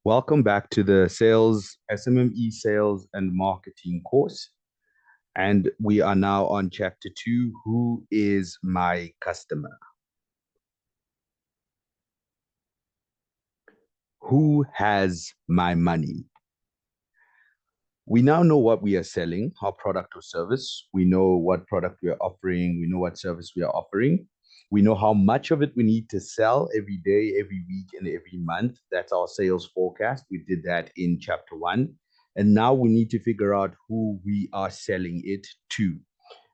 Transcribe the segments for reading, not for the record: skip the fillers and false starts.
Welcome back to the SMME sales and marketing course. And we are now on chapter 2. Who is my customer? Who has my money? We now know what we are selling, our product or service. We know what product we are offering. We know what service we are offering. We know how much of it we need to sell every day, every week, and every month. That's our sales forecast. We did that in chapter 1. And now we need to figure out who we are selling it to.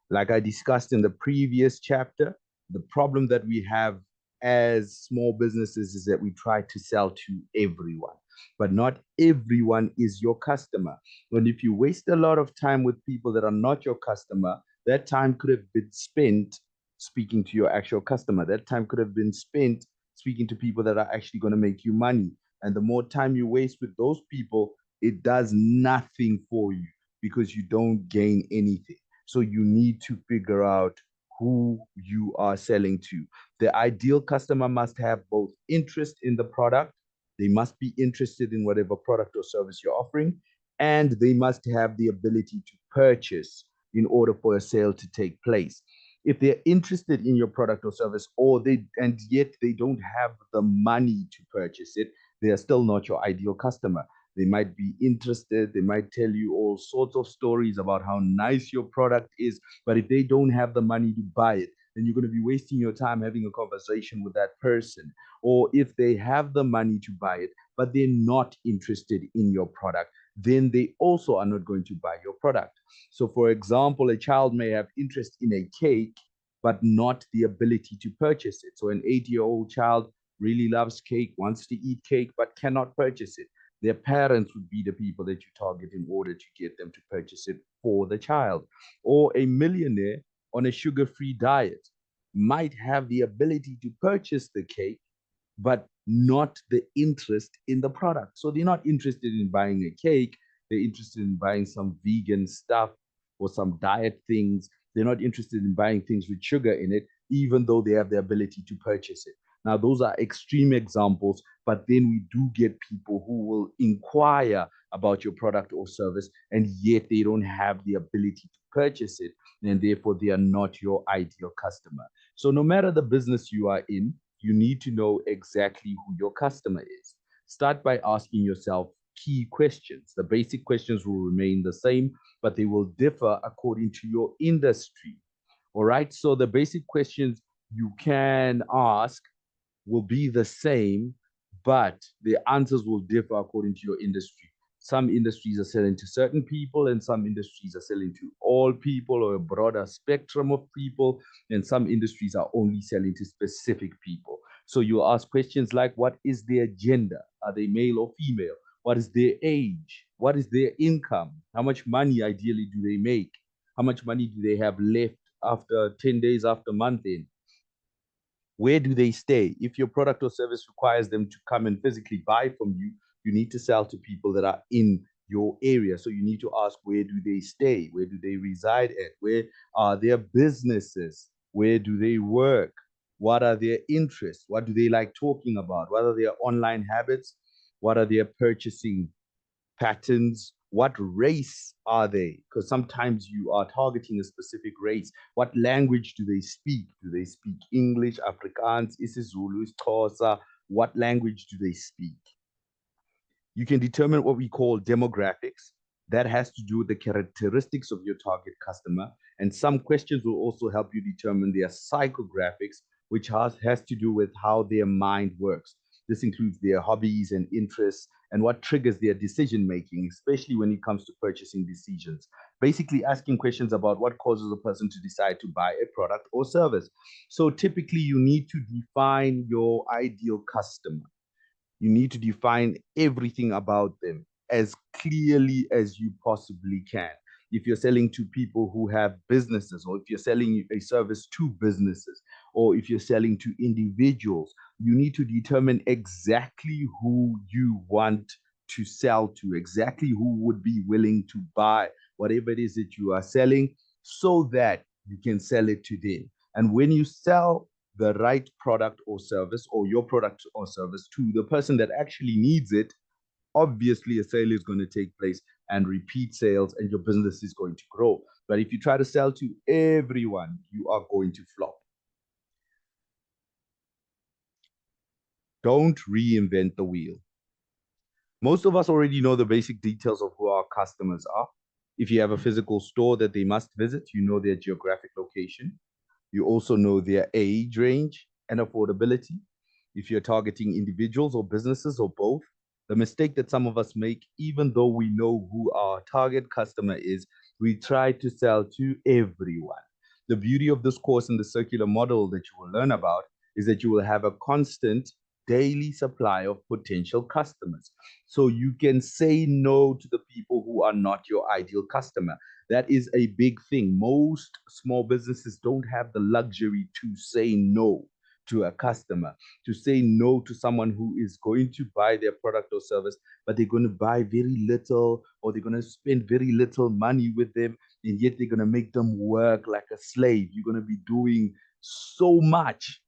Like I discussed in the previous chapter, the problem that we have as small businesses is that we try to sell to everyone, but not everyone is your customer. And if you waste a lot of time with people that are not your customer, that time could have been spent speaking to your actual customer. That time could have been spent speaking to people that are actually going to make you money. And the more time you waste with those people, it does nothing for you because you don't gain anything. So you need to figure out who you are selling to. The ideal customer must have both interest in the product, they must be interested in whatever product or service you're offering, and they must have the ability to purchase in order for a sale to take place. If they're interested in your product or service, or they and yet they don't have the money to purchase it, they are still not your ideal customer. They might be interested. They might tell you all sorts of stories about how nice your product is. But if they don't have the money to buy it, then you're going to be wasting your time having a conversation with that person. Or if they have the money to buy it, but they're not interested in your product, then they also are not going to buy your product. So, for example, a child may have interest in a cake, but not the ability to purchase it. So, an 8-year-old child really loves cake, wants to eat cake, but cannot purchase it. Their parents would be the people that you target in order to get them to purchase it for the child. Or a millionaire on a sugar-free diet might have the ability to purchase the cake, but not the interest in the product. So they're not interested in buying a cake. They're interested in buying some vegan stuff or some diet things. They're not interested in buying things with sugar in it, even though they have the ability to purchase it. Now, those are extreme examples, but then we do get people who will inquire about your product or service, and yet they don't have the ability to purchase it, and therefore they are not your ideal customer. So, no matter the business you are in, you need to know exactly who your customer is. Start by asking yourself key questions. The basic questions will remain the same, but they will differ according to your industry. All right. So the basic questions you can ask will be the same, but the answers will differ according to your industry. Some industries are selling to certain people, and some industries are selling to all people or a broader spectrum of people, and some industries are only selling to specific people. So you ask questions like, what is their gender? Are they male or female? What is their age? What is their income? How much money ideally do they make? How much money do they have left after 10 days after month end? Where do they stay? If your product or service requires them to come and physically buy from you, you need to sell to people that are in your area. So you need to ask, where do they stay? Where do they reside at? Where are their businesses? Where do they work? What are their interests? What do they like talking about? What are their online habits? What are their purchasing patterns? What race are they? Because sometimes you are targeting a specific race. What language do they speak? Do they speak English, Afrikaans, isiZulu, Xhosa? What language do they speak? You can determine what we call demographics. That has to do with the characteristics of your target customer. And some questions will also help you determine their psychographics, which has to do with how their mind works. This includes their hobbies and interests and what triggers their decision making, especially when it comes to purchasing decisions. Basically, asking questions about what causes a person to decide to buy a product or service. So, typically, you need to define your ideal customer. You need to define everything about them as clearly as you possibly can. If you're selling to people who have businesses, or if you're selling a service to businesses, or if you're selling to individuals, you need to determine exactly who you want to sell to, exactly who would be willing to buy whatever it is that you are selling, so that you can sell it to them. And when you sell the right product or service, or your product or service, to the person that actually needs it, obviously a sale is going to take place and repeat sales, and your business is going to grow. But if you try to sell to everyone, you are going to flop. Don't reinvent the wheel. Most of us already know the basic details of who our customers are. If you have a physical store that they must visit, you know their geographic location. You also know their age range and affordability. If you're targeting individuals or businesses or both, the mistake that some of us make, even though we know who our target customer is, we try to sell to everyone. The beauty of this course and the circular model that you will learn about is that you will have a constant daily supply of potential customers. So you can say no to the people who are not your ideal customer. That is a big thing. Most small businesses don't have the luxury to say no to a customer, to say no to someone who is going to buy their product or service, but they're going to buy very little, or they're going to spend very little money with them, and yet they're going to make them work like a slave. You're going to be doing so much,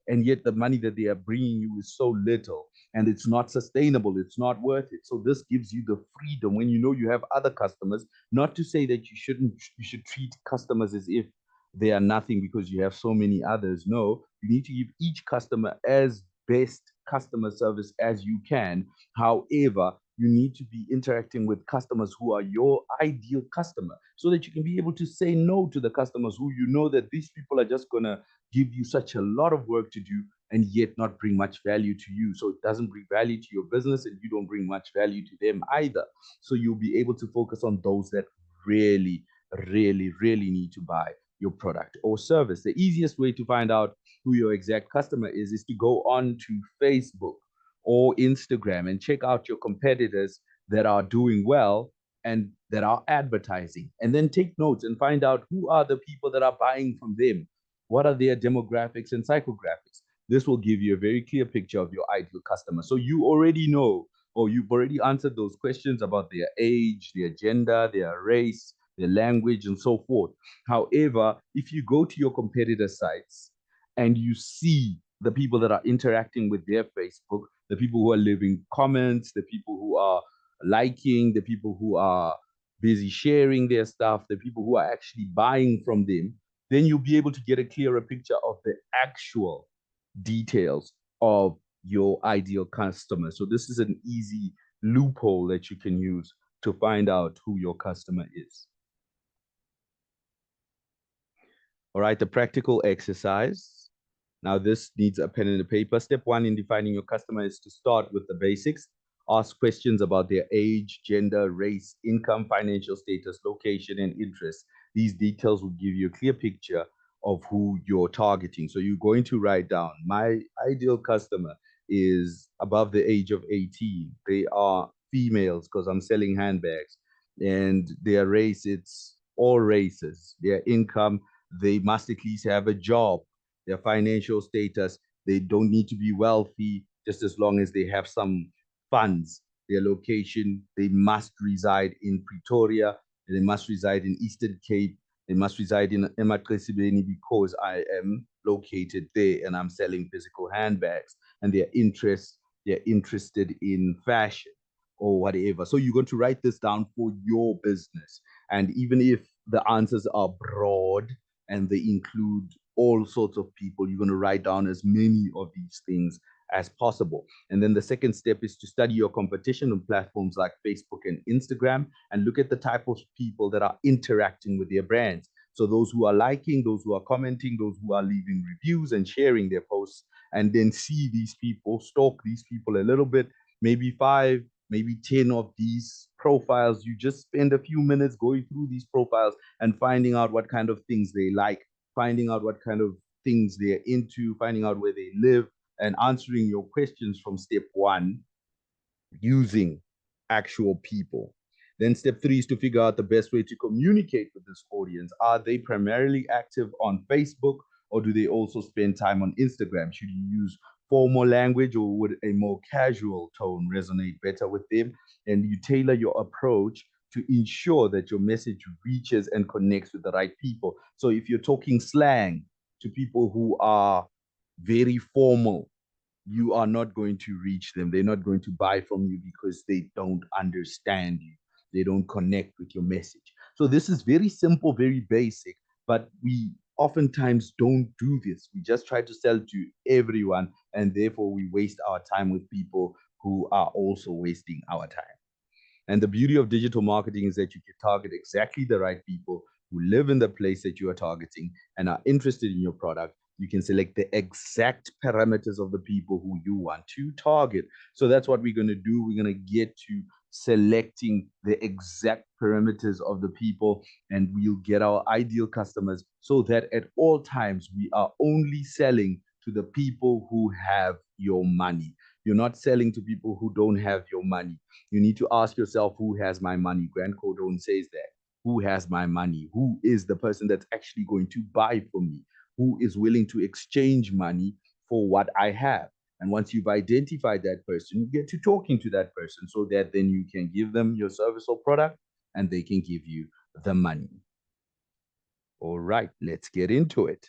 and yet the money that they are bringing you is so little, and it's not sustainable, it's not worth it. So this gives you the freedom when you know you have other customers. Not to say that you should treat customers as if they are nothing because you have so many others. No, you need to give each customer as best customer service as you can. However, you need to be interacting with customers who are your ideal customer, so that you can be able to say no to the customers who you know that these people are just going to give you such a lot of work to do and yet not bring much value to you. So it doesn't bring value to your business, and you don't bring much value to them either. So you'll be able to focus on those that really, really, really need to buy your product or service. The easiest way to find out who your exact customer is to go on to Facebook or Instagram and check out your competitors that are doing well and that are advertising. And then take notes and find out who are the people that are buying from them. What are their demographics and psychographics? This will give you a very clear picture of your ideal customer. So you already know, or you've already answered those questions about their age, their gender, their race, their language, and so forth. However, if you go to your competitor sites and you see the people that are interacting with their Facebook, the people who are leaving comments, the people who are liking, the people who are busy sharing their stuff, the people who are actually buying from them, then you'll be able to get a clearer picture of the actual details of your ideal customer. So this is an easy loophole that you can use to find out who your customer is. All right, the practical exercise. Now, this needs a pen and a paper. Step one in defining your customer is to start with the basics. Ask questions about their age, gender, race, income, financial status, location, and interest. These details will give you a clear picture of who you're targeting. So you're going to write down, my ideal customer is above the age of 18. They are females because I'm selling handbags. And their race, it's all races. Their income, they must at least have a job. Their financial status, they don't need to be wealthy, just as long as they have some funds. Their location, they must reside in Pretoria, they must reside in Eastern Cape, they must reside in Ematresibeni because I am located there and I'm selling physical handbags. And they're interested in fashion or whatever. So you're going to write this down for your business. And even if the answers are broad and they include all sorts of people, you're going to write down as many of these things as possible. And then the second step is to study your competition on platforms like Facebook and Instagram and look at the type of people that are interacting with their brands. So those who are liking, those who are commenting, those who are leaving reviews and sharing their posts, and then see these people, stalk these people a little bit, maybe 5, maybe 10 of these profiles. You just spend a few minutes going through these profiles and finding out what kind of things they like, finding out what kind of things they're into, finding out where they live, and answering your questions from step one using actual people. Then step 3 is to figure out the best way to communicate with this audience. Are they primarily active on Facebook, or do they also spend time on Instagram? Should you use formal language, or would a more casual tone resonate better with them? And you tailor your approach to ensure that your message reaches and connects with the right people. So if you're talking slang to people who are very formal, you are not going to reach them. They're not going to buy from you because they don't understand you. They don't connect with your message. So this is very simple, very basic, but we oftentimes don't do this. We just try to sell to everyone, and therefore we waste our time with people who are also wasting our time. And the beauty of digital marketing is that you can target exactly the right people who live in the place that you are targeting and are interested in your product. You can select the exact parameters of the people who you want to target. So that's what we're going to do. We're going to get to selecting the exact parameters of the people, and we'll get our ideal customers so that at all times we are only selling to the people who have your money. You're not selling to people who don't have your money. You need to ask yourself, who has my money? Grant Cardone says that. Who has my money? Who is the person that's actually going to buy from me? Who is willing to exchange money for what I have? And once you've identified that person, you get to talking to that person so that then you can give them your service or product and they can give you the money. All right, let's get into it.